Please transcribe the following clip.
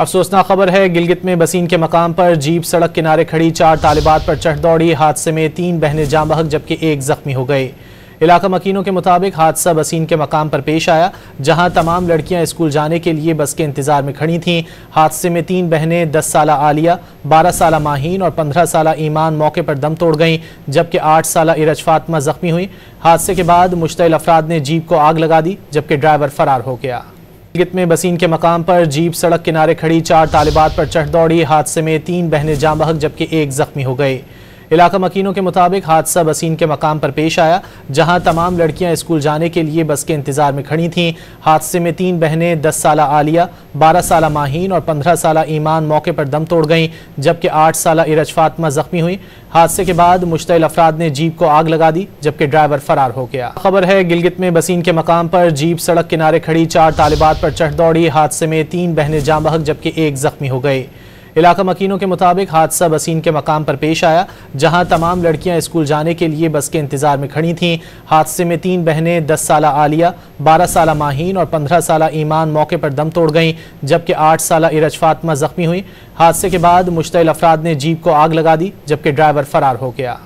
अफसोसनाक खबर है, गिलगित में बसीन के मकाम पर जीप सड़क किनारे खड़ी 4 तालिबात पर चढ़ दौड़ी। हादसे में 3 बहनें जाँ बहक जबकि 1 जख्मी हो गए। इलाका मकीनों के मुताबिक हादसा बसीन के मकाम पर पेश आया, जहां तमाम लड़कियां स्कूल जाने के लिए बस के इंतजार में खड़ी थीं। हादसे में 3 बहनें 10 साला आलिया, 12 साला माहीन और 15 साला ईमान मौके पर दम तोड़ गईं, जबकि 8 साला इरज फातिमा जख्मी हुई। हादसे के बाद मुश्तइल अफराद ने जीप को आग लगा दी, जबकि ड्राइवर फरार हो गया। गिलगित में बसीन के मकाम पर जीप सड़क किनारे खड़ी 4 तालिबात पर चढ़ दौड़ी। हादसे में 3 बहनें जाँ बहक जबकि 1 जख्मी हो गए। इलाका मकीनों के मुताबिक हादसा बसीन के मकाम पर पेश आया, जहां तमाम लड़कियां स्कूल जाने के लिए बस के इंतजार में खड़ी थीं। हादसे में 3 बहनें 10 साला आलिया, 12 साला माहीन और 15 साला ईमान मौके पर दम तोड़ गईं, जबकि 8 साला इरज फातिमा जख्मी हुई। हादसे के बाद मुश्तइल अफराद ने जीप को आग लगा दी, जबकि ड्राइवर फरार हो गया। खबर है, गिलगित में बसीन के मकाम पर जीप सड़क किनारे खड़ी 4 तालिबात पर चढ़ दौड़ी। हादसे में 3 बहनें जाँ बहक जबकि 1 जख्मी हो गए। इलाका मकीनों के मुताबिक हादसा बसीन के मकाम पर पेश आया, जहां तमाम लड़कियां स्कूल जाने के लिए बस के इंतजार में खड़ी थीं। हादसे में 3 बहनें 10 साला आलिया, 12 साला माहीन और 15 साला ईमान मौके पर दम तोड़ गईं, जबकि 8 साला इरज फातिमा जख्मी हुई। हादसे के बाद मुश्तइल अफराद ने जीप को आग लगा दी, जबकि ड्राइवर फरार हो गया।